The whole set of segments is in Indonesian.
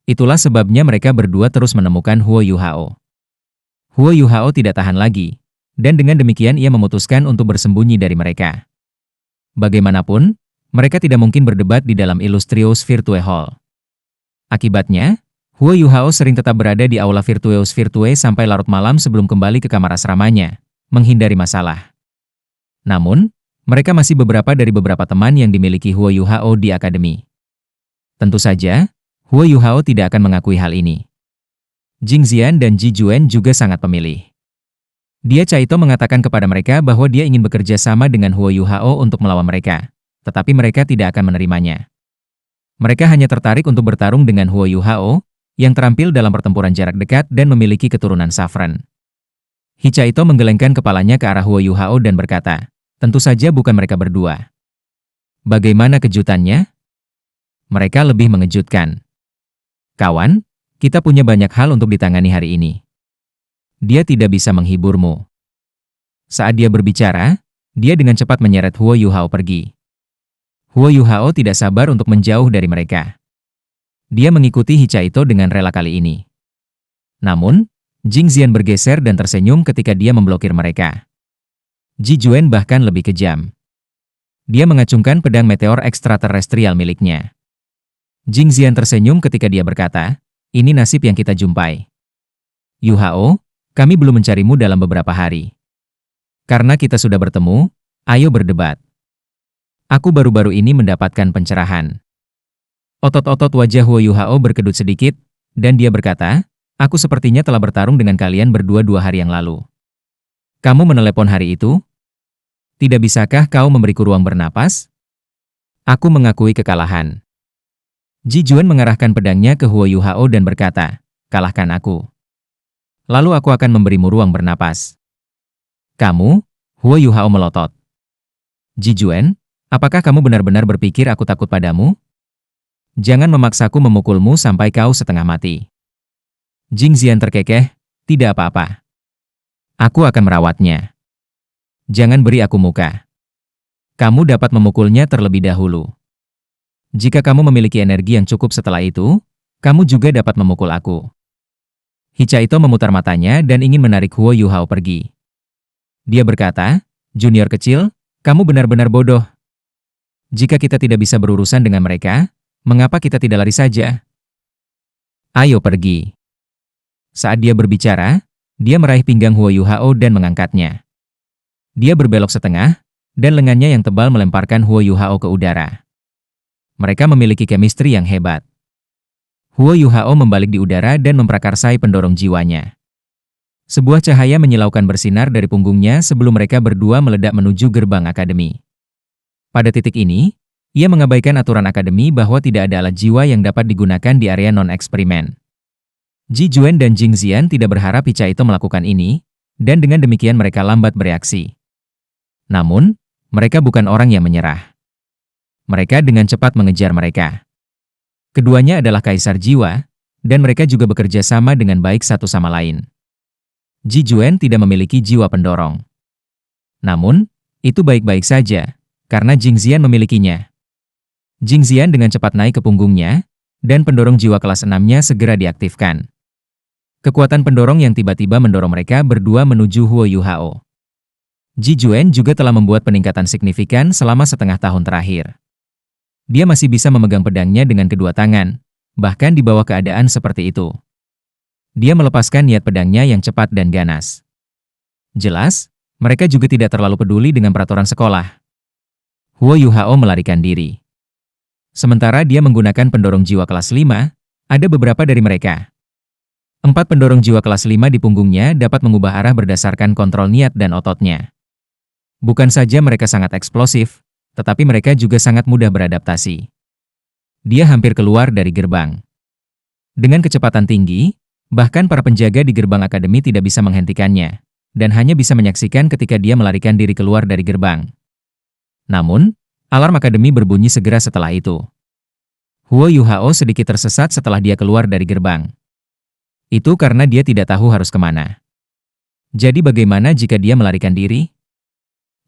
Itulah sebabnya mereka berdua terus menemukan Huo Yuhao. Huo Yuhao tidak tahan lagi, dan dengan demikian ia memutuskan untuk bersembunyi dari mereka. Bagaimanapun, mereka tidak mungkin berdebat di dalam Illustrious Virtue Hall. Akibatnya, Huo Yuhao sering tetap berada di aula Virtueus Virtue sampai larut malam sebelum kembali ke kamar asramanya, menghindari masalah. Namun, mereka masih beberapa dari beberapa teman yang dimiliki Huo Yuhao di akademi. Tentu saja, Huo Yuhao tidak akan mengakui hal ini. Jing Xian dan Ji Juan juga sangat pemilih. Dia Caito mengatakan kepada mereka bahwa dia ingin bekerja sama dengan Huo Yuhao untuk melawan mereka, tetapi mereka tidak akan menerimanya. Mereka hanya tertarik untuk bertarung dengan Huo Yuhao, yang terampil dalam pertempuran jarak dekat dan memiliki keturunan Saffron. Hicaito menggelengkan kepalanya ke arah Huo Yuhao dan berkata, tentu saja bukan mereka berdua. Bagaimana kejutannya? Mereka lebih mengejutkan. Kawan, kita punya banyak hal untuk ditangani hari ini. Dia tidak bisa menghiburmu. Saat dia berbicara, dia dengan cepat menyeret Huo Yuhao pergi. Huo Yuhao tidak sabar untuk menjauh dari mereka. Dia mengikuti Hicaito dengan rela kali ini. Namun, Jing Xian bergeser dan tersenyum ketika dia memblokir mereka. Ji Juan bahkan lebih kejam. Dia mengacungkan pedang meteor ekstraterestrial miliknya. Jing Xian tersenyum ketika dia berkata, ini nasib yang kita jumpai. Yuhao, kami belum mencarimu dalam beberapa hari. Karena kita sudah bertemu, ayo berdebat. Aku baru-baru ini mendapatkan pencerahan. Otot-otot wajah Huo Yuhao berkedut sedikit, dan dia berkata, aku sepertinya telah bertarung dengan kalian berdua 2 hari yang lalu. Kamu menelepon hari itu? Tidak bisakah kau memberiku ruang bernapas? Aku mengakui kekalahan. Ji Juan mengarahkan pedangnya ke Huo Yuhao dan berkata, kalahkan aku. Lalu aku akan memberimu ruang bernapas. Kamu? Huo Yuhao melotot. Ji Juan, apakah kamu benar-benar berpikir aku takut padamu? Jangan memaksaku memukulmu sampai kau setengah mati. Jing Xian terkekeh, tidak apa-apa. Aku akan merawatnya. Jangan beri aku muka. Kamu dapat memukulnya terlebih dahulu. Jika kamu memiliki energi yang cukup setelah itu, kamu juga dapat memukul aku. Hicaito memutar matanya dan ingin menarik Huo Yuhao pergi. Dia berkata, junior kecil, kamu benar-benar bodoh. Jika kita tidak bisa berurusan dengan mereka, mengapa kita tidak lari saja? Ayo pergi. Saat dia berbicara, dia meraih pinggang Huo Yuhao dan mengangkatnya. Dia berbelok setengah, dan lengannya yang tebal melemparkan Huo Yuhao ke udara. Mereka memiliki chemistry yang hebat. Huo Yuhao membalik di udara dan memprakarsai pendorong jiwanya. Sebuah cahaya menyilaukan bersinar dari punggungnya sebelum mereka berdua meledak menuju gerbang akademi. Pada titik ini, ia mengabaikan aturan akademi bahwa tidak ada alat jiwa yang dapat digunakan di area non-eksperimen. Ji Juan dan Jing Xian tidak berharap Hicaito melakukan ini, dan dengan demikian mereka lambat bereaksi. Namun, mereka bukan orang yang menyerah. Mereka dengan cepat mengejar mereka. Keduanya adalah kaisar jiwa, dan mereka juga bekerja sama dengan baik satu sama lain. Ji Juan tidak memiliki jiwa pendorong. Namun, itu baik-baik saja, karena Jing Xian memilikinya. Jing Xian dengan cepat naik ke punggungnya, dan pendorong jiwa kelas 6-nya segera diaktifkan. Kekuatan pendorong yang tiba-tiba mendorong mereka berdua menuju Huo Yuhao. Ji Juan juga telah membuat peningkatan signifikan selama setengah tahun terakhir. Dia masih bisa memegang pedangnya dengan kedua tangan, bahkan di bawah keadaan seperti itu. Dia melepaskan niat pedangnya yang cepat dan ganas. Jelas, mereka juga tidak terlalu peduli dengan peraturan sekolah. Huo Yuhao melarikan diri. Sementara dia menggunakan pendorong jiwa kelas 5, ada beberapa dari mereka. 4 pendorong jiwa kelas 5 di punggungnya dapat mengubah arah berdasarkan kontrol niat dan ototnya. Bukan saja mereka sangat eksplosif, tetapi mereka juga sangat mudah beradaptasi. Dia hampir keluar dari gerbang. Dengan kecepatan tinggi, bahkan para penjaga di gerbang akademi tidak bisa menghentikannya, dan hanya bisa menyaksikan ketika dia melarikan diri keluar dari gerbang. Namun, alarm akademi berbunyi segera setelah itu. Huo Yuhao sedikit tersesat setelah dia keluar dari gerbang. Itu karena dia tidak tahu harus kemana. Jadi bagaimana jika dia melarikan diri?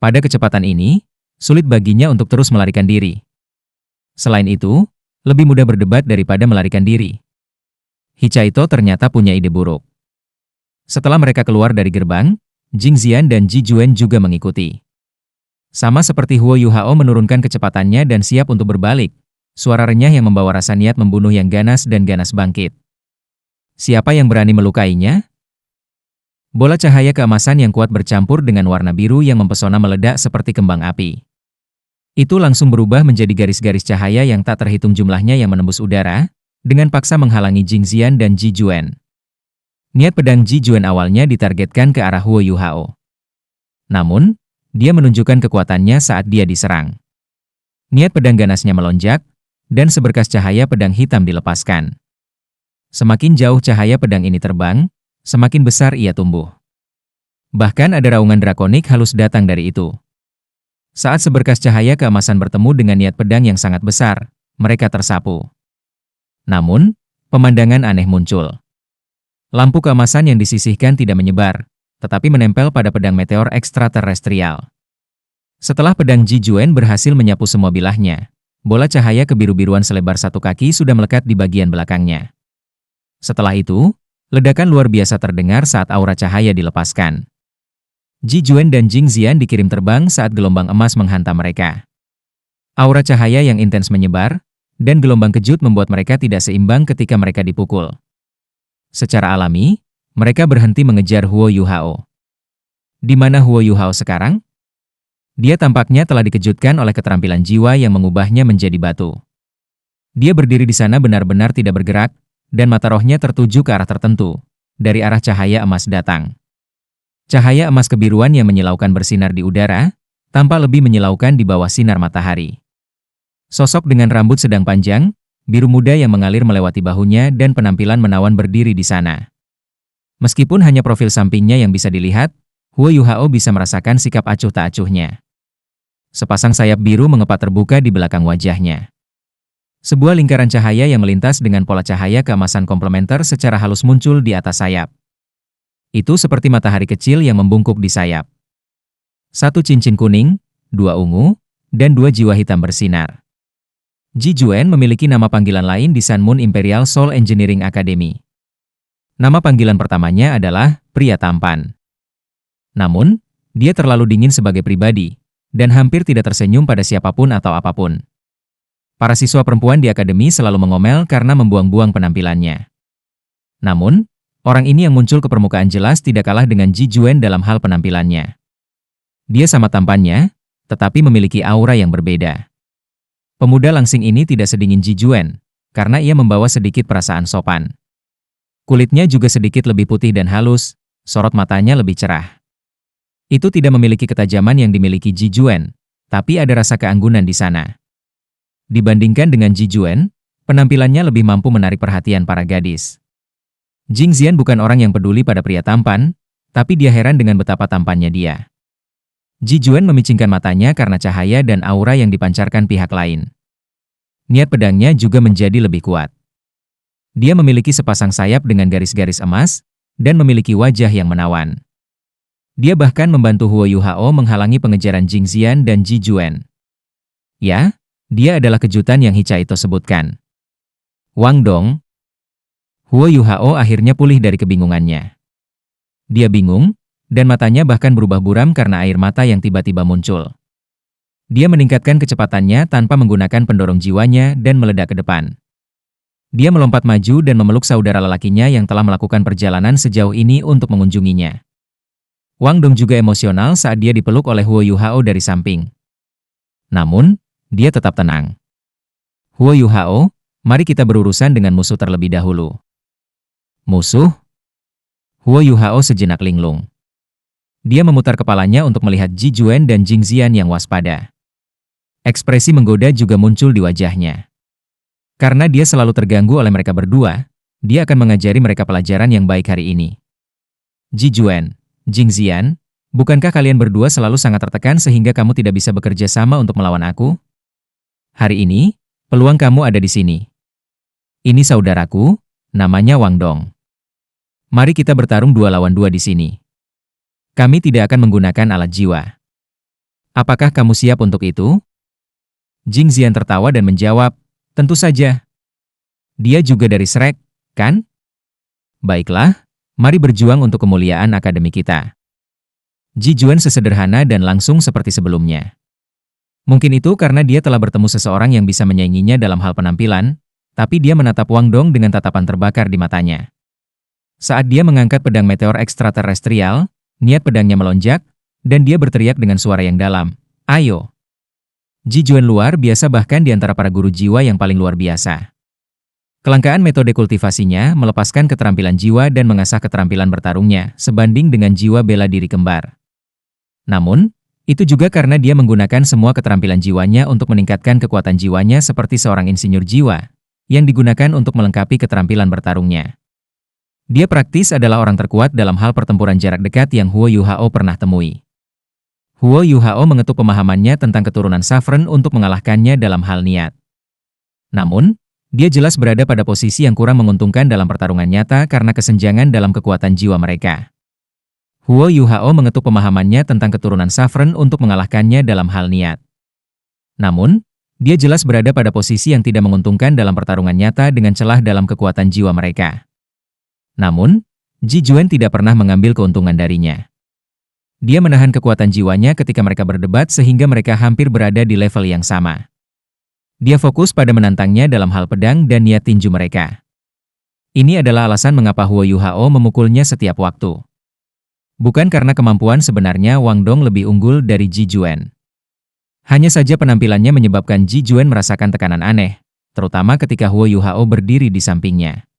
Pada kecepatan ini, sulit baginya untuk terus melarikan diri. Selain itu, lebih mudah berdebat daripada melarikan diri. Hicaito ternyata punya ide buruk. Setelah mereka keluar dari gerbang, Jing Zian dan Ji Juen juga mengikuti. Sama seperti Huo Yuhao menurunkan kecepatannya dan siap untuk berbalik, suara renyah yang membawa rasa niat membunuh yang ganas dan ganas bangkit. Siapa yang berani melukainya? Bola cahaya keemasan yang kuat bercampur dengan warna biru yang mempesona meledak seperti kembang api. Itu langsung berubah menjadi garis-garis cahaya yang tak terhitung jumlahnya yang menembus udara, dengan paksa menghalangi Jing Zian dan Ji Juen. Niat pedang Ji Juen awalnya ditargetkan ke arah Huo Yuhao. Namun, dia menunjukkan kekuatannya saat dia diserang. Niat pedang ganasnya melonjak, dan seberkas cahaya pedang hitam dilepaskan. Semakin jauh cahaya pedang ini terbang, semakin besar ia tumbuh. Bahkan ada raungan drakonik halus datang dari itu. Saat seberkas cahaya keemasan bertemu dengan niat pedang yang sangat besar, mereka tersapu. Namun, pemandangan aneh muncul. Lampu keemasan yang disisihkan tidak menyebar, tetapi menempel pada pedang meteor ekstraterestrial. Setelah pedang Ji Juen berhasil menyapu semua bilahnya, bola cahaya kebiru-biruan selebar 1 kaki sudah melekat di bagian belakangnya. Setelah itu, ledakan luar biasa terdengar saat aura cahaya dilepaskan. Ji Juen dan Jing Zian dikirim terbang saat gelombang emas menghantam mereka. Aura cahaya yang intens menyebar, dan gelombang kejut membuat mereka tidak seimbang ketika mereka dipukul. Secara alami, mereka berhenti mengejar Huo Yuhao. Di mana Huo Yuhao sekarang? Dia tampaknya telah dikejutkan oleh keterampilan jiwa yang mengubahnya menjadi batu. Dia berdiri di sana benar-benar tidak bergerak, dan mata rohnya tertuju ke arah tertentu, dari arah cahaya emas datang. Cahaya emas kebiruan yang menyilaukan bersinar di udara, tampak lebih menyilaukan di bawah sinar matahari. Sosok dengan rambut sedang panjang, biru muda yang mengalir melewati bahunya dan penampilan menawan berdiri di sana. Meskipun hanya profil sampingnya yang bisa dilihat, Huo Yuhao bisa merasakan sikap acuh tak acuhnya. Sepasang sayap biru mengepat terbuka di belakang wajahnya. Sebuah lingkaran cahaya yang melintas dengan pola cahaya keemasan komplementer secara halus muncul di atas sayap. Itu seperti matahari kecil yang membungkuk di sayap. 1 cincin kuning, 2 ungu, dan 2 jiwa hitam bersinar. Ji Juen memiliki nama panggilan lain di Sun Moon Imperial Soul Engineering Academy. Nama panggilan pertamanya adalah pria tampan. Namun, dia terlalu dingin sebagai pribadi, dan hampir tidak tersenyum pada siapapun atau apapun. Para siswa perempuan di akademi selalu mengomel karena membuang-buang penampilannya. Namun, orang ini yang muncul ke permukaan jelas tidak kalah dengan Ji Juen dalam hal penampilannya. Dia sama tampannya, tetapi memiliki aura yang berbeda. Pemuda langsing ini tidak sedingin Ji Juen, karena ia membawa sedikit perasaan sopan. Kulitnya juga sedikit lebih putih dan halus, sorot matanya lebih cerah. Itu tidak memiliki ketajaman yang dimiliki Ji Juen, tapi ada rasa keanggunan di sana. Dibandingkan dengan Ji Juen, penampilannya lebih mampu menarik perhatian para gadis. Jing Zian bukan orang yang peduli pada pria tampan, tapi dia heran dengan betapa tampannya dia. Ji Juen memicingkan matanya karena cahaya dan aura yang dipancarkan pihak lain. Niat pedangnya juga menjadi lebih kuat. Dia memiliki sepasang sayap dengan garis-garis emas, dan memiliki wajah yang menawan. Dia bahkan membantu Huo Yuhao menghalangi pengejaran Jing Zian dan Ji Juen. Ya, dia adalah kejutan yang Hicaito sebutkan. Wang Dong. Huo Yuhao akhirnya pulih dari kebingungannya. Dia bingung, dan matanya bahkan berubah buram karena air mata yang tiba-tiba muncul. Dia meningkatkan kecepatannya tanpa menggunakan pendorong jiwanya dan meledak ke depan. Dia melompat maju dan memeluk saudara lelakinya yang telah melakukan perjalanan sejauh ini untuk mengunjunginya. Wang Dong juga emosional saat dia dipeluk oleh Huo Yuhao dari samping. Namun, dia tetap tenang. Huo Yuhao, mari kita berurusan dengan musuh terlebih dahulu. Musuh? Huo Yuhao sejenak linglung. Dia memutar kepalanya untuk melihat Ji Juen dan Jing Zian yang waspada. Ekspresi menggoda juga muncul di wajahnya. Karena dia selalu terganggu oleh mereka berdua, dia akan mengajari mereka pelajaran yang baik hari ini. Ji Juen, Jing Zian, bukankah kalian berdua selalu sangat tertekan sehingga kamu tidak bisa bekerja sama untuk melawan aku? Hari ini, peluang kamu ada di sini. Ini saudaraku, namanya Wang Dong. Mari kita bertarung 2 lawan 2 di sini. Kami tidak akan menggunakan alat jiwa. Apakah kamu siap untuk itu? Jing Zian tertawa dan menjawab, tentu saja. Dia juga dari Shrek, kan? Baiklah, mari berjuang untuk kemuliaan akademi kita. Ji Juan sesederhana dan langsung seperti sebelumnya. Mungkin itu karena dia telah bertemu seseorang yang bisa menyainginya dalam hal penampilan, tapi dia menatap Wang Dong dengan tatapan terbakar di matanya. Saat dia mengangkat pedang meteor ekstraterestrial, niat pedangnya melonjak, dan dia berteriak dengan suara yang dalam, "Ayo!" Ji Juan luar biasa bahkan di antara para guru jiwa yang paling luar biasa. Kelangkaan metode kultivasinya melepaskan keterampilan jiwa dan mengasah keterampilan bertarungnya sebanding dengan jiwa bela diri kembar. Namun, itu juga karena dia menggunakan semua keterampilan jiwanya untuk meningkatkan kekuatan jiwanya seperti seorang insinyur jiwa, yang digunakan untuk melengkapi keterampilan bertarungnya. Dia praktis adalah orang terkuat dalam hal pertempuran jarak dekat yang Huo Yuhao pernah temui. Huo Yuhao mengetuk pemahamannya tentang keturunan Saffron untuk mengalahkannya dalam hal niat. Namun, dia jelas berada pada posisi yang kurang menguntungkan dalam pertarungan nyata karena kesenjangan dalam kekuatan jiwa mereka. Huo Yuhao mengetuk pemahamannya tentang keturunan Saffron untuk mengalahkannya dalam hal niat. Namun, dia jelas berada pada posisi yang tidak menguntungkan dalam pertarungan nyata dengan celah dalam kekuatan jiwa mereka. Namun, Ji Juan tidak pernah mengambil keuntungan darinya. Dia menahan kekuatan jiwanya ketika mereka berdebat sehingga mereka hampir berada di level yang sama. Dia fokus pada menantangnya dalam hal pedang dan niat tinju mereka. Ini adalah alasan mengapa Huo Yuhao memukulnya setiap waktu. Bukan karena kemampuan sebenarnya Wang Dong lebih unggul dari Ji Juan. Hanya saja penampilannya menyebabkan Ji Juan merasakan tekanan aneh, terutama ketika Huo Yuhao berdiri di sampingnya.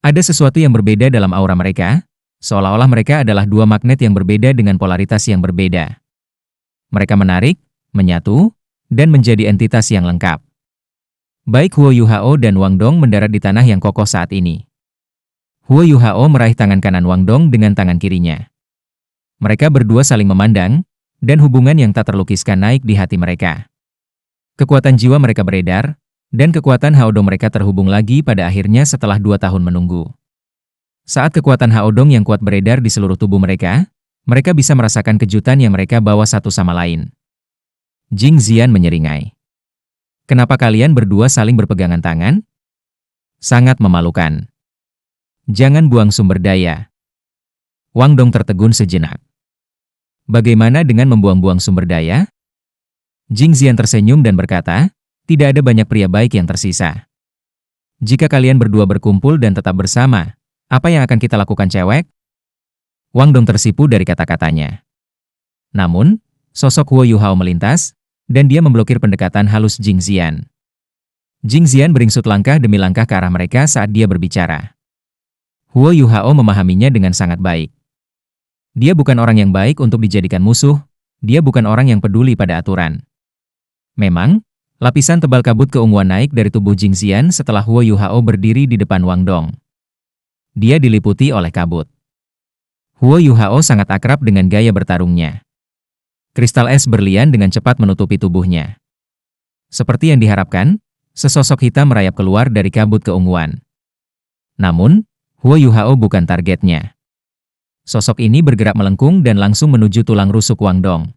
Ada sesuatu yang berbeda dalam aura mereka, seolah-olah mereka adalah dua magnet yang berbeda dengan polaritas yang berbeda. Mereka menarik, menyatu, dan menjadi entitas yang lengkap. Baik Huo Yuhao dan Wang Dong mendarat di tanah yang kokoh saat ini. Huo Yuhao meraih tangan kanan Wang Dong dengan tangan kirinya. Mereka berdua saling memandang, dan hubungan yang tak terlukiskan naik di hati mereka. Kekuatan jiwa mereka beredar, dan kekuatan Haodong mereka terhubung lagi pada akhirnya setelah 2 tahun menunggu. Saat kekuatan Haodong yang kuat beredar di seluruh tubuh mereka bisa merasakan kejutan yang mereka bawa satu sama lain. Jing Zian menyeringai. Kenapa kalian berdua saling berpegangan tangan? Sangat memalukan. Jangan buang sumber daya. Wang Dong tertegun sejenak. Bagaimana dengan membuang-buang sumber daya? Jing Zian tersenyum dan berkata, tidak ada banyak pria baik yang tersisa. Jika kalian berdua berkumpul dan tetap bersama, apa yang akan kita lakukan cewek? Wang Dong tersipu dari kata-katanya. Namun, sosok Huo Yuhao melintas, dan dia memblokir pendekatan halus Jing Zian. Jing Zian beringsut langkah demi langkah ke arah mereka saat dia berbicara. Huo Yuhao memahaminya dengan sangat baik. Dia bukan orang yang baik untuk dijadikan musuh, dia bukan orang yang peduli pada aturan. Memang, lapisan tebal kabut keunguan naik dari tubuh Jing Zian setelah Huo Yuhao berdiri di depan Wang Dong. Dia diliputi oleh kabut. Huo Yuhao sangat akrab dengan gaya bertarungnya. Kristal es berlian dengan cepat menutupi tubuhnya. Seperti yang diharapkan, sesosok hitam merayap keluar dari kabut keunguan. Namun, Huo Yuhao bukan targetnya. Sosok ini bergerak melengkung dan langsung menuju tulang rusuk Wang Dong.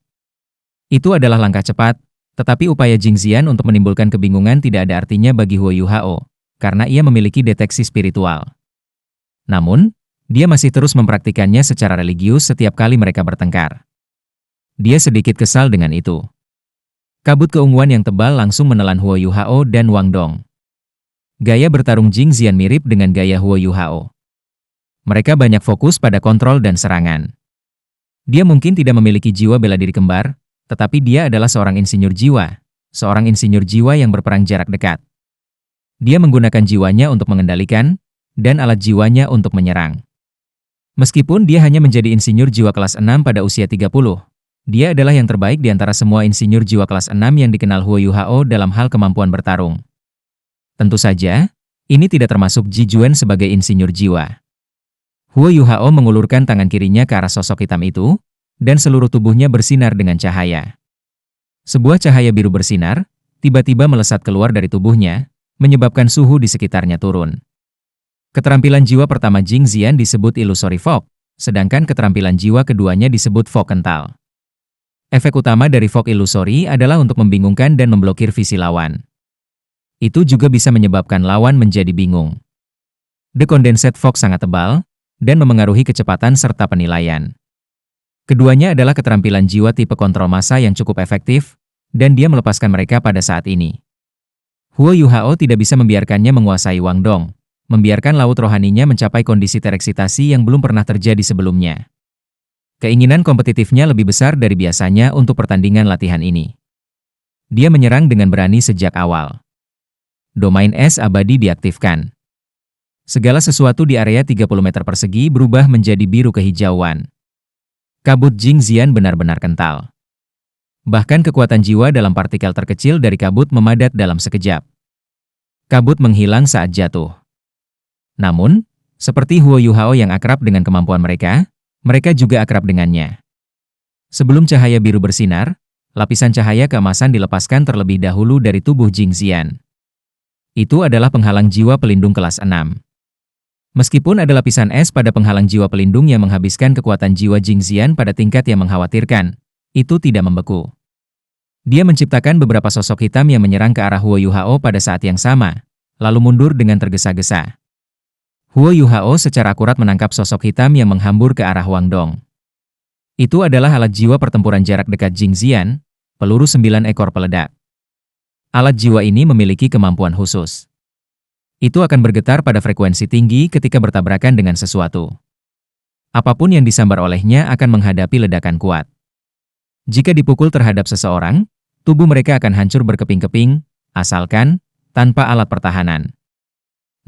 Itu adalah langkah cepat, tetapi upaya Jing Zian untuk menimbulkan kebingungan tidak ada artinya bagi Huo Yuhao, karena ia memiliki deteksi spiritual. Namun, dia masih terus mempraktikannya secara religius setiap kali mereka bertengkar. Dia sedikit kesal dengan itu. Kabut keunguan yang tebal langsung menelan Huo Yuhao dan Wang Dong. Gaya bertarung Jing Zian mirip dengan gaya Huo Yuhao. Mereka banyak fokus pada kontrol dan serangan. Dia mungkin tidak memiliki jiwa bela diri kembar, tetapi dia adalah seorang insinyur jiwa yang berperang jarak dekat. Dia menggunakan jiwanya untuk mengendalikan, dan alat jiwanya untuk menyerang. Meskipun dia hanya menjadi insinyur jiwa kelas 6 pada usia 30, dia adalah yang terbaik di antara semua insinyur jiwa kelas 6 yang dikenal Huo Yuhao dalam hal kemampuan bertarung. Tentu saja, ini tidak termasuk Ji Juan sebagai insinyur jiwa. Huo Yuhao mengulurkan tangan kirinya ke arah sosok hitam itu, dan seluruh tubuhnya bersinar dengan cahaya. Sebuah cahaya biru bersinar, tiba-tiba melesat keluar dari tubuhnya, menyebabkan suhu di sekitarnya turun. Keterampilan jiwa pertama Jing Zian disebut Illusory Fog, sedangkan keterampilan jiwa keduanya disebut Fog kental. Efek utama dari Fog Illusory adalah untuk membingungkan dan memblokir visi lawan. Itu juga bisa menyebabkan lawan menjadi bingung. The Condensed Fog sangat tebal, dan memengaruhi kecepatan serta penilaian. Keduanya adalah keterampilan jiwa tipe kontrol massa yang cukup efektif, dan dia melepaskan mereka pada saat ini. Huo Yuhao tidak bisa membiarkannya menguasai Wang Dong, membiarkan laut rohaninya mencapai kondisi tereksitasi yang belum pernah terjadi sebelumnya. Keinginan kompetitifnya lebih besar dari biasanya untuk pertandingan latihan ini. Dia menyerang dengan berani sejak awal. Domain es abadi diaktifkan. Segala sesuatu di area 30 meter persegi berubah menjadi biru kehijauan. Kabut Jingxian benar-benar kental. Bahkan kekuatan jiwa dalam partikel terkecil dari kabut memadat dalam sekejap. Kabut menghilang saat jatuh. Namun, seperti Huo Yuhao yang akrab dengan kemampuan mereka juga akrab dengannya. Sebelum cahaya biru bersinar, lapisan cahaya keemasan dilepaskan terlebih dahulu dari tubuh Jingxian. Itu adalah penghalang jiwa pelindung kelas 6. Meskipun ada lapisan es pada penghalang jiwa pelindung yang menghabiskan kekuatan jiwa Jingxian pada tingkat yang mengkhawatirkan, itu tidak membeku. Dia menciptakan beberapa sosok hitam yang menyerang ke arah Huo Yuhao pada saat yang sama, lalu mundur dengan tergesa-gesa. Huo Yuhao secara akurat menangkap sosok hitam yang menghambur ke arah Wang Dong. Itu adalah alat jiwa pertempuran jarak dekat Jingxian, peluru 9 ekor peledak. Alat jiwa ini memiliki kemampuan khusus. Itu akan bergetar pada frekuensi tinggi ketika bertabrakan dengan sesuatu. Apapun yang disambar olehnya akan menghadapi ledakan kuat. Jika dipukul terhadap seseorang, tubuh mereka akan hancur berkeping-keping, asalkan tanpa alat pertahanan.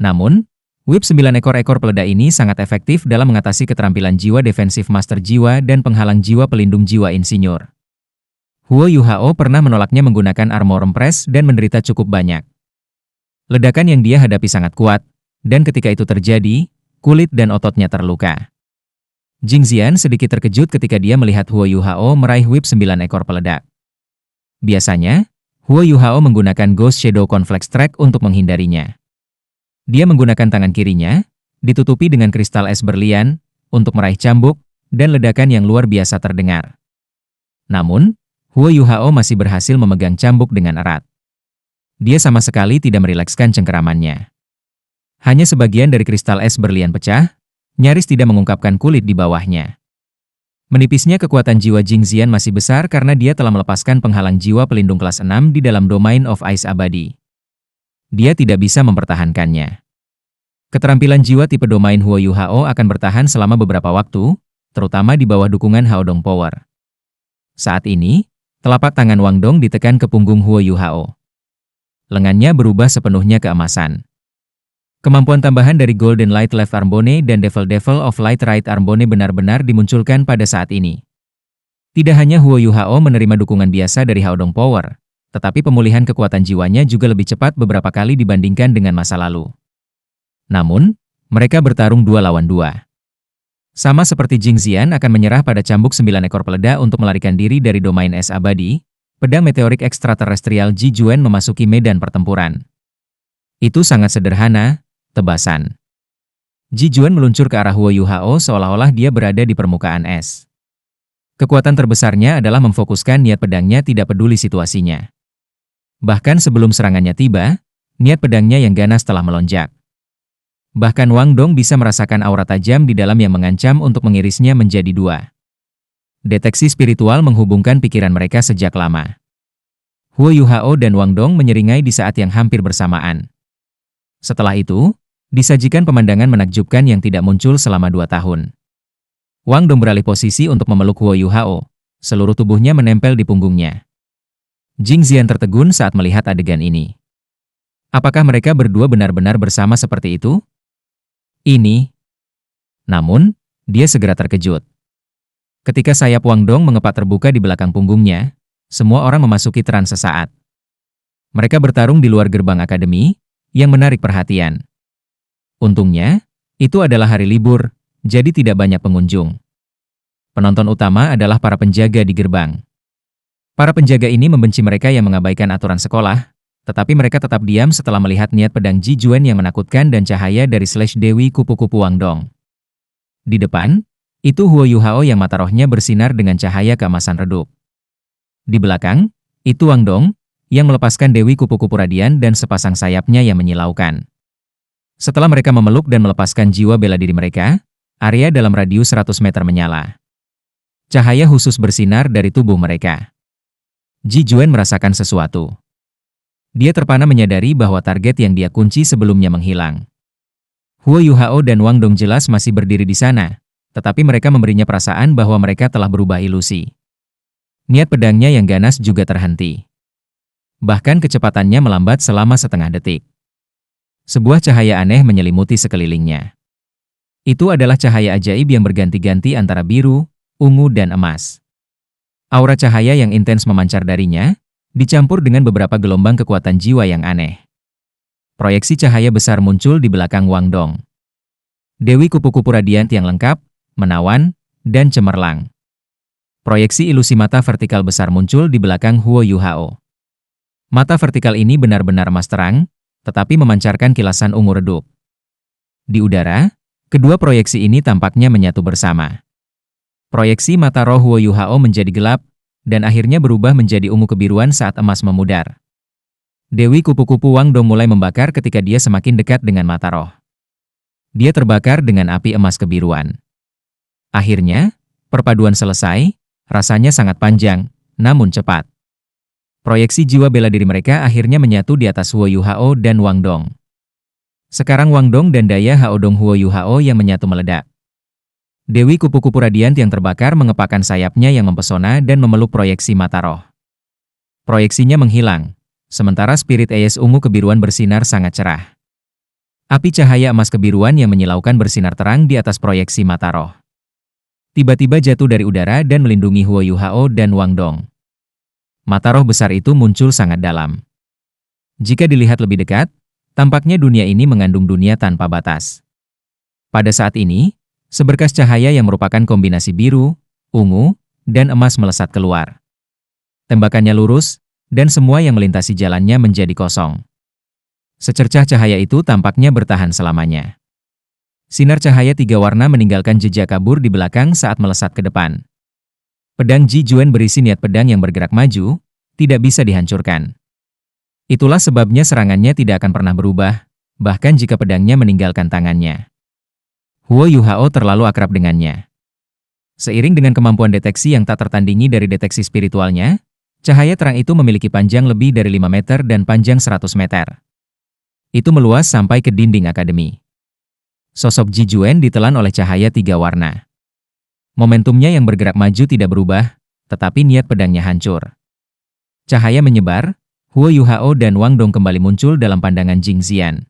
Namun, whip 9 ekor peledak ini sangat efektif dalam mengatasi keterampilan jiwa defensif master jiwa dan penghalang jiwa pelindung jiwa insinyur. Huo Yuhao pernah menolaknya menggunakan armor press dan menderita cukup banyak. Ledakan yang dia hadapi sangat kuat, dan ketika itu terjadi, kulit dan ototnya terluka. Jingxian sedikit terkejut ketika dia melihat Huo Yuhao meraih whip 9 ekor peledak. Biasanya, Huo Yuhao menggunakan Ghost Shadow Conflex Track untuk menghindarinya. Dia menggunakan tangan kirinya, ditutupi dengan kristal es berlian, untuk meraih cambuk, dan ledakan yang luar biasa terdengar. Namun, Huo Yuhao masih berhasil memegang cambuk dengan erat. Dia sama sekali tidak merilekskan cengkeramannya. Hanya sebagian dari kristal es berlian pecah, nyaris tidak mengungkapkan kulit di bawahnya. Menipisnya kekuatan jiwa Jingxian masih besar karena dia telah melepaskan penghalang jiwa pelindung kelas 6 di dalam Domain of Ice abadi. Dia tidak bisa mempertahankannya. Keterampilan jiwa tipe domain Huo Yuhao akan bertahan selama beberapa waktu, terutama di bawah dukungan Haodong Power. Saat ini, telapak tangan Wang Dong ditekan ke punggung Huo Yuhao. Lengannya berubah sepenuhnya keemasan. Kemampuan tambahan dari Golden Light Left Armbone dan Devil of Light Right Armbone benar-benar dimunculkan pada saat ini. Tidak hanya Huo Yuhao menerima dukungan biasa dari Haodong Power, tetapi pemulihan kekuatan jiwanya juga lebih cepat beberapa kali dibandingkan dengan masa lalu. Namun, mereka bertarung 2 lawan 2. Sama seperti Jingxian akan menyerah pada cambuk 9 ekor peledak untuk melarikan diri dari domain es abadi, pedang meteorik ekstraterestrial Ji Juan memasuki medan pertempuran. Itu sangat sederhana, tebasan. Ji Juan meluncur ke arah Huo Yuhao seolah-olah dia berada di permukaan es. Kekuatan terbesarnya adalah memfokuskan niat pedangnya tidak peduli situasinya. Bahkan sebelum serangannya tiba, niat pedangnya yang ganas telah melonjak. Bahkan Wang Dong bisa merasakan aura tajam di dalam yang mengancam untuk mengirisnya menjadi 2. Deteksi spiritual menghubungkan pikiran mereka sejak lama. Huo Yuhao dan Wang Dong menyeringai di saat yang hampir bersamaan. Setelah itu, disajikan pemandangan menakjubkan yang tidak muncul selama 2 tahun. Wang Dong beralih posisi untuk memeluk Huo Yuhao, seluruh tubuhnya menempel di punggungnya. Jingxian tertegun saat melihat adegan ini. Apakah mereka berdua benar-benar bersama seperti itu? Namun, dia segera terkejut. Ketika sayap Wang Dong mengepak terbuka di belakang punggungnya, semua orang memasuki trans sesaat. Mereka bertarung di luar gerbang akademi, yang menarik perhatian. Untungnya, itu adalah hari libur, jadi tidak banyak pengunjung. Penonton utama adalah para penjaga di gerbang. Para penjaga ini membenci mereka yang mengabaikan aturan sekolah, tetapi mereka tetap diam setelah melihat niat pedang Ji Juan yang menakutkan dan cahaya dari slash Dewi kupu-kupu Wang Dong. Di depan, itu Huo Yuhao yang mata rohnya bersinar dengan cahaya keemasan redup. Di belakang, itu Wang Dong, yang melepaskan Dewi kupu-kupu radian dan sepasang sayapnya yang menyilaukan. Setelah mereka memeluk dan melepaskan jiwa bela diri mereka, area dalam radius 100 meter menyala. Cahaya khusus bersinar dari tubuh mereka. Ji Juan merasakan sesuatu. Dia terpana menyadari bahwa target yang dia kunci sebelumnya menghilang. Huo Yuhao dan Wang Dong jelas masih berdiri di sana, tetapi mereka memberinya perasaan bahwa mereka telah berubah ilusi. Niat pedangnya yang ganas juga terhenti. Bahkan kecepatannya melambat selama setengah detik. Sebuah cahaya aneh menyelimuti sekelilingnya. Itu adalah cahaya ajaib yang berganti-ganti antara biru, ungu dan emas. Aura cahaya yang intens memancar darinya, dicampur dengan beberapa gelombang kekuatan jiwa yang aneh. Proyeksi cahaya besar muncul di belakang Wang Dong. Dewi kupu-kupu radiant yang lengkap, menawan, dan cemerlang. Proyeksi ilusi mata vertikal besar muncul di belakang Huo Yuhao. Mata vertikal ini benar-benar emas terang, tetapi memancarkan kilasan ungu redup. Di udara, kedua proyeksi ini tampaknya menyatu bersama. Proyeksi mata roh Huo Yuhao menjadi gelap, dan akhirnya berubah menjadi ungu kebiruan saat emas memudar. Dewi kupu-kupu Wang Dong mulai membakar ketika dia semakin dekat dengan mata roh. Dia terbakar dengan api emas kebiruan. Akhirnya, perpaduan selesai, rasanya sangat panjang, namun cepat. Proyeksi jiwa bela diri mereka akhirnya menyatu di atas Huo Yuhao dan Wang Dong. Sekarang Wang Dong dan daya Hao Dong Huo Yuhao yang menyatu meledak. Dewi kupu-kupu radiant yang terbakar mengepakkan sayapnya yang mempesona dan memeluk proyeksi mata roh. Proyeksinya menghilang, sementara spirit es ungu kebiruan bersinar sangat cerah. Api cahaya emas kebiruan yang menyilaukan bersinar terang di atas proyeksi mata roh. Tiba-tiba jatuh dari udara dan melindungi Huo Yuhao dan Wang Dong. Mata roh besar itu muncul sangat dalam. Jika dilihat lebih dekat, tampaknya dunia ini mengandung dunia tanpa batas. Pada saat ini, seberkas cahaya yang merupakan kombinasi biru, ungu, dan emas melesat keluar. Tembakannya lurus, dan semua yang melintasi jalannya menjadi kosong. Secercah cahaya itu tampaknya bertahan selamanya. Sinar cahaya tiga warna meninggalkan jejak kabur di belakang saat melesat ke depan. Pedang Ji Juan berisi niat pedang yang bergerak maju, tidak bisa dihancurkan. Itulah sebabnya serangannya tidak akan pernah berubah, bahkan jika pedangnya meninggalkan tangannya. Huo Yuhao terlalu akrab dengannya. Seiring dengan kemampuan deteksi yang tak tertandingi dari deteksi spiritualnya, cahaya terang itu memiliki panjang lebih dari 5 meter dan panjang 100 meter. Itu meluas sampai ke dinding akademi. Sosok Ji Juan ditelan oleh cahaya tiga warna. Momentumnya yang bergerak maju tidak berubah, tetapi niat pedangnya hancur. Cahaya menyebar, Huo Yuhao dan Wang Dong kembali muncul dalam pandangan Jing Xian.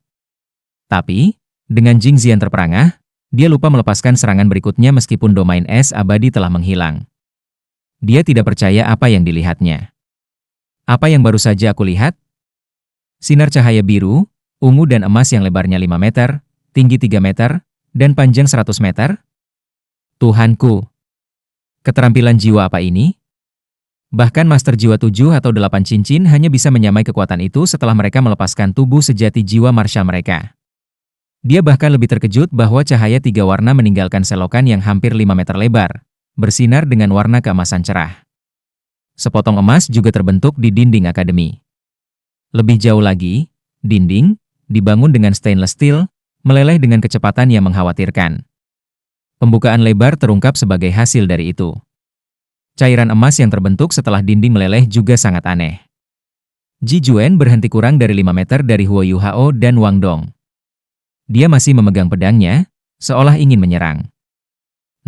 Tapi, dengan Jing Xian terperangah, dia lupa melepaskan serangan berikutnya meskipun domain es abadi telah menghilang. Dia tidak percaya apa yang dilihatnya. Apa yang baru saja aku lihat? Sinar cahaya biru, ungu dan emas yang lebarnya 5 meter, tinggi 3 meter, dan panjang 100 meter? Tuhanku! Keterampilan jiwa apa ini? Bahkan Master Jiwa 7 atau 8 cincin hanya bisa menyamai kekuatan itu setelah mereka melepaskan tubuh sejati jiwa marshal mereka. Dia bahkan lebih terkejut bahwa cahaya tiga warna meninggalkan selokan yang hampir 5 meter lebar, bersinar dengan warna keemasan cerah. Sepotong emas juga terbentuk di dinding akademi. Lebih jauh lagi, dinding, dibangun dengan stainless steel, meleleh dengan kecepatan yang mengkhawatirkan. Pembukaan lebar terungkap sebagai hasil dari itu. Cairan emas yang terbentuk setelah dinding meleleh juga sangat aneh. Ji Juan berhenti kurang dari 5 meter dari Huo Yuhao dan Wang Dong. Dia masih memegang pedangnya, seolah ingin menyerang.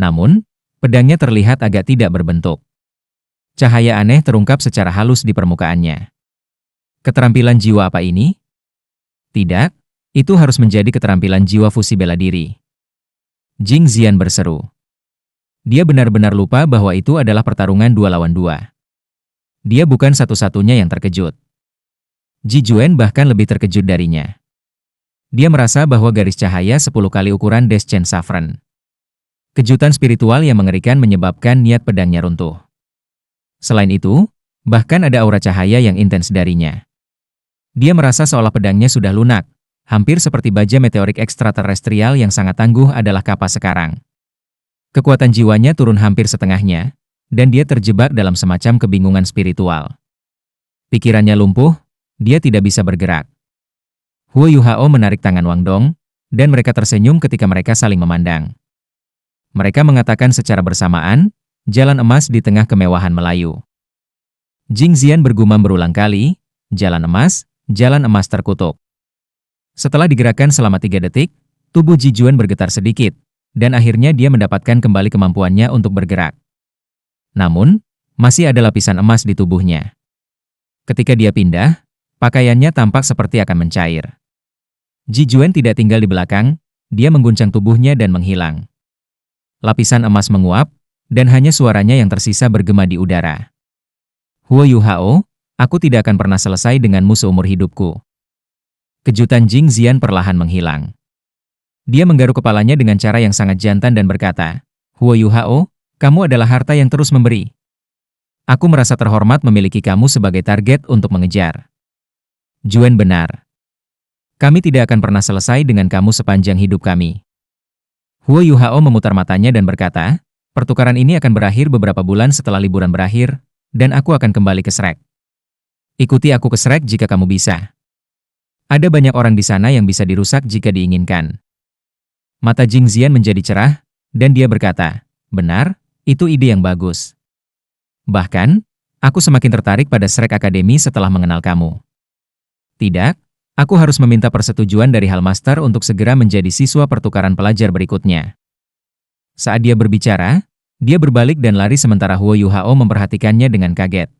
Namun, pedangnya terlihat agak tidak berbentuk. Cahaya aneh terungkap secara halus di permukaannya. Keterampilan jiwa apa ini? Tidak, itu harus menjadi keterampilan jiwa fusi bela diri. Jing Xian berseru. Dia benar-benar lupa bahwa itu adalah pertarungan 2 lawan 2. Dia bukan satu-satunya yang terkejut. Ji Juan bahkan lebih terkejut darinya. Dia merasa bahwa garis cahaya 10 kali ukuran Deschen Saffron. Kejutan spiritual yang mengerikan menyebabkan niat pedangnya runtuh. Selain itu, bahkan ada aura cahaya yang intens darinya. Dia merasa seolah pedangnya sudah lunak, hampir seperti baja meteorik ekstraterestrial yang sangat tangguh adalah kapas sekarang. Kekuatan jiwanya turun hampir setengahnya, dan dia terjebak dalam semacam kebingungan spiritual. Pikirannya lumpuh, dia tidak bisa bergerak. Huo Yuhao menarik tangan Wang Dong, dan mereka tersenyum ketika mereka saling memandang. Mereka mengatakan secara bersamaan, jalan emas di tengah kemewahan Melayu. Jing Zian bergumam berulang kali, jalan emas terkutuk. Setelah digerakkan selama 3 detik, tubuh Ji Juan bergetar sedikit, dan akhirnya dia mendapatkan kembali kemampuannya untuk bergerak. Namun, masih ada lapisan emas di tubuhnya. Ketika dia pindah, pakaiannya tampak seperti akan mencair. Ji Juan tidak tinggal di belakang, dia mengguncang tubuhnya dan menghilang. Lapisan emas menguap, dan hanya suaranya yang tersisa bergema di udara. Huo Yuhao, aku tidak akan pernah selesai denganmu seumur hidupku. Kejutan Jing Zian perlahan menghilang. Dia menggaruk kepalanya dengan cara yang sangat jantan dan berkata, Huo Yuhao, kamu adalah harta yang terus memberi. Aku merasa terhormat memiliki kamu sebagai target untuk mengejar. Juan benar. Kami tidak akan pernah selesai dengan kamu sepanjang hidup kami. Huo Yuhao memutar matanya dan berkata, pertukaran ini akan berakhir beberapa bulan setelah liburan berakhir, dan aku akan kembali ke Shrek. Ikuti aku ke Shrek jika kamu bisa. Ada banyak orang di sana yang bisa dirusak jika diinginkan. Mata Jing Zian menjadi cerah, dan dia berkata, benar, itu ide yang bagus. Bahkan, aku semakin tertarik pada Shrek Academy setelah mengenal kamu. Tidak, aku harus meminta persetujuan dari Hallmaster untuk segera menjadi siswa pertukaran pelajar berikutnya. Saat dia berbicara, dia berbalik dan lari sementara Huo Yuhao memperhatikannya dengan kaget.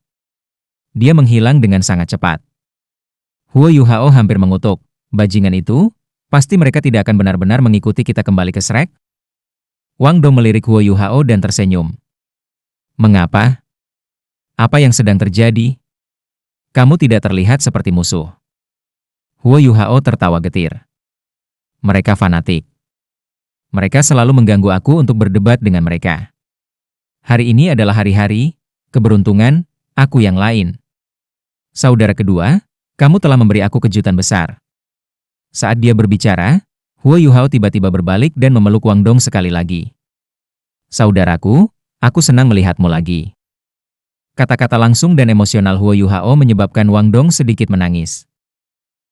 Dia menghilang dengan sangat cepat. Huo Yuhao hampir mengutuk, bajingan itu, pasti mereka tidak akan benar-benar mengikuti kita kembali ke Shrek? Wang Dong melirik Huo Yuhao dan tersenyum. Mengapa? Apa yang sedang terjadi? Kamu tidak terlihat seperti musuh. Huo Yuhao tertawa getir. Mereka fanatik. Mereka selalu mengganggu aku untuk berdebat dengan mereka. Hari ini adalah hari-hari, keberuntungan, aku yang lain. Saudara kedua, kamu telah memberi aku kejutan besar. Saat dia berbicara, Huo Yuhao tiba-tiba berbalik dan memeluk Wang Dong sekali lagi. Saudaraku, aku senang melihatmu lagi. Kata-kata langsung dan emosional Huo Yuhao menyebabkan Wang Dong sedikit menangis.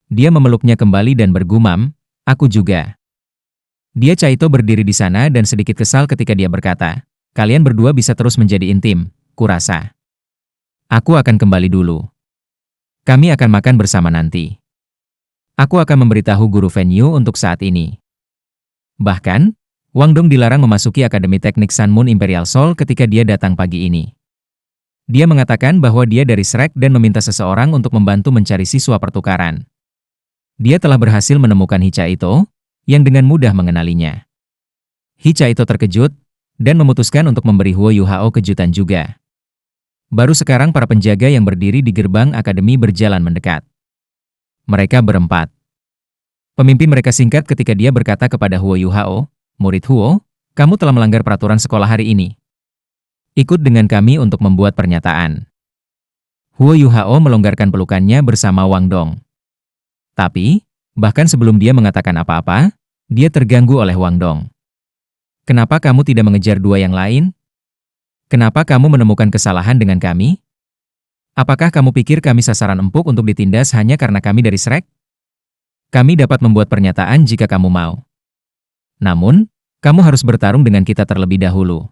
Dia memeluknya kembali dan bergumam, aku juga. Dia Caito berdiri di sana dan sedikit kesal ketika dia berkata, kalian berdua bisa terus menjadi intim, kurasa. Aku akan kembali dulu. Kami akan makan bersama nanti. Aku akan memberitahu Guru Fen Yu untuk saat ini. Bahkan, Wang Dong dilarang memasuki Akademi Teknik Sun Moon Imperial Soul ketika dia datang pagi ini. Dia mengatakan bahwa dia dari Shrek dan meminta seseorang untuk membantu mencari siswa pertukaran. Dia telah berhasil menemukan Hicaito, yang dengan mudah mengenalinya. Hicaito terkejut, dan memutuskan untuk memberi Huo Yuhao kejutan juga. Baru sekarang para penjaga yang berdiri di gerbang Akademi berjalan mendekat. Mereka berempat. Pemimpin mereka singkat ketika dia berkata kepada Huo Yuhao, murid Huo, kamu telah melanggar peraturan sekolah hari ini. Ikut dengan kami untuk membuat pernyataan. Huo Yuhao melonggarkan pelukannya bersama Wang Dong. Tapi, bahkan sebelum dia mengatakan apa-apa, dia terganggu oleh Wang Dong. Kenapa kamu tidak mengejar dua yang lain? Kenapa kamu menemukan kesalahan dengan kami? Apakah kamu pikir kami sasaran empuk untuk ditindas hanya karena kami dari Shrek? Kami dapat membuat pernyataan jika kamu mau. Namun, kamu harus bertarung dengan kita terlebih dahulu.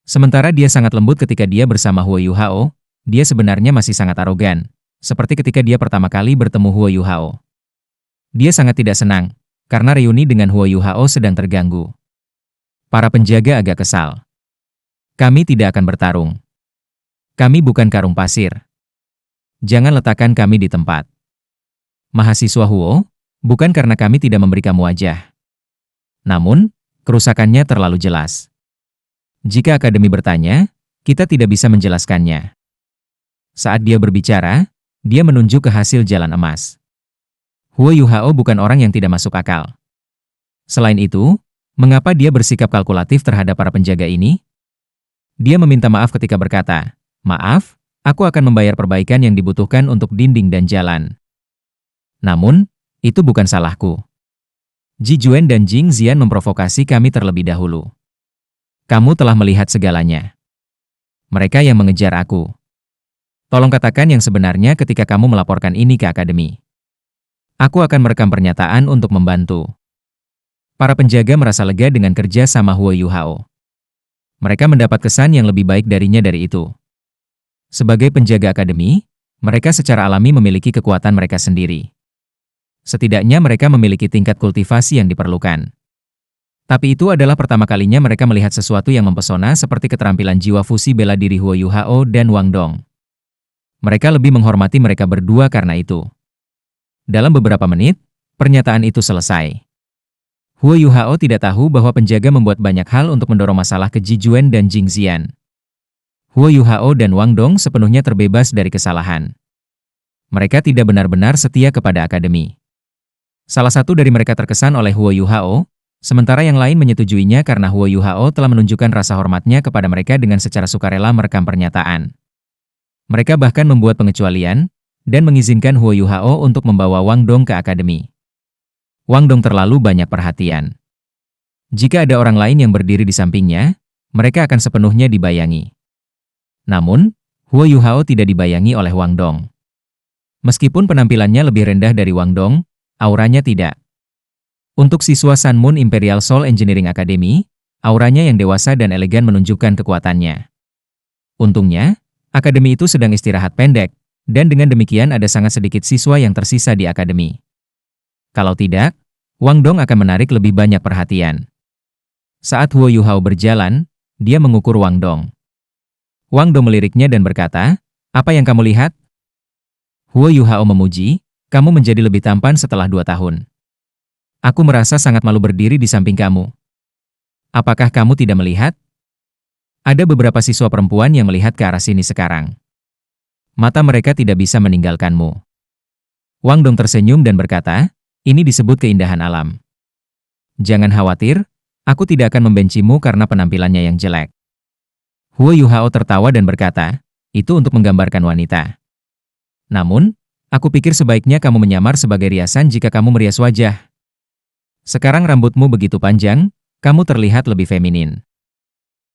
Sementara dia sangat lembut ketika dia bersama Huo Yuhao, dia sebenarnya masih sangat arogan, seperti ketika dia pertama kali bertemu Huo Yuhao. Dia sangat tidak senang, karena reuni dengan Huo Yuhao sedang terganggu. Para penjaga agak kesal. Kami tidak akan bertarung. Kami bukan karung pasir. Jangan letakkan kami di tempat. Mahasiswa Huo, bukan karena kami tidak memberi kamu wajah. Namun, kerusakannya terlalu jelas. Jika akademi bertanya, kita tidak bisa menjelaskannya. Saat dia berbicara, dia menunjuk ke hasil jalan emas. Huo Yuhao bukan orang yang tidak masuk akal. Selain itu, mengapa dia bersikap kalkulatif terhadap para penjaga ini? Dia meminta maaf ketika berkata, maaf, aku akan membayar perbaikan yang dibutuhkan untuk dinding dan jalan. Namun, itu bukan salahku. Ji Juan dan Jing Zian memprovokasi kami terlebih dahulu. Kamu telah melihat segalanya. Mereka yang mengejar aku. Tolong katakan yang sebenarnya ketika kamu melaporkan ini ke akademi. Aku akan merekam pernyataan untuk membantu. Para penjaga merasa lega dengan kerja sama Huo Yuhao. Mereka mendapat kesan yang lebih baik darinya dari itu. Sebagai penjaga akademi, mereka secara alami memiliki kekuatan mereka sendiri. Setidaknya mereka memiliki tingkat kultivasi yang diperlukan. Tapi itu adalah pertama kalinya mereka melihat sesuatu yang mempesona seperti keterampilan jiwa fusi bela diri Huo Yuhao dan Wang Dong. Mereka lebih menghormati mereka berdua karena itu. Dalam beberapa menit, pernyataan itu selesai. Huo Yuhao tidak tahu bahwa penjaga membuat banyak hal untuk mendorong masalah ke Ji Juan dan Jing Xian. Huo Yuhao dan Wang Dong sepenuhnya terbebas dari kesalahan. Mereka tidak benar-benar setia kepada akademi. Salah satu dari mereka terkesan oleh Huo Yuhao, sementara yang lain menyetujuinya karena Huo Yuhao telah menunjukkan rasa hormatnya kepada mereka dengan secara sukarela merekam pernyataan. Mereka bahkan membuat pengecualian, dan mengizinkan Huo Yuhao untuk membawa Wang Dong ke akademi. Wang Dong terlalu banyak perhatian. Jika ada orang lain yang berdiri di sampingnya, mereka akan sepenuhnya dibayangi. Namun, Huo Yuhao tidak dibayangi oleh Wang Dong. Meskipun penampilannya lebih rendah dari Wang Dong, auranya tidak. Untuk siswa Sun Moon Imperial Soul Engineering Academy, auranya yang dewasa dan elegan menunjukkan kekuatannya. Untungnya, akademi itu sedang istirahat pendek, dan dengan demikian ada sangat sedikit siswa yang tersisa di akademi. Kalau tidak, Wang Dong akan menarik lebih banyak perhatian. Saat Huo Yuhao berjalan, dia mengukur Wang Dong. Wang Dong meliriknya dan berkata, "Apa yang kamu lihat?" Huo Yuhao memuji, "Kamu menjadi lebih tampan setelah 2 tahun. Aku merasa sangat malu berdiri di samping kamu. Apakah kamu tidak melihat? Ada beberapa siswa perempuan yang melihat ke arah sini sekarang. Mata mereka tidak bisa meninggalkanmu." Wang Dong tersenyum dan berkata, "Ini disebut keindahan alam. Jangan khawatir, aku tidak akan membencimu karena penampilannya yang jelek." Huo Yuhao tertawa dan berkata, "Itu untuk menggambarkan wanita. Namun, aku pikir sebaiknya kamu menyamar sebagai riasan jika kamu merias wajah. Sekarang rambutmu begitu panjang, kamu terlihat lebih feminin."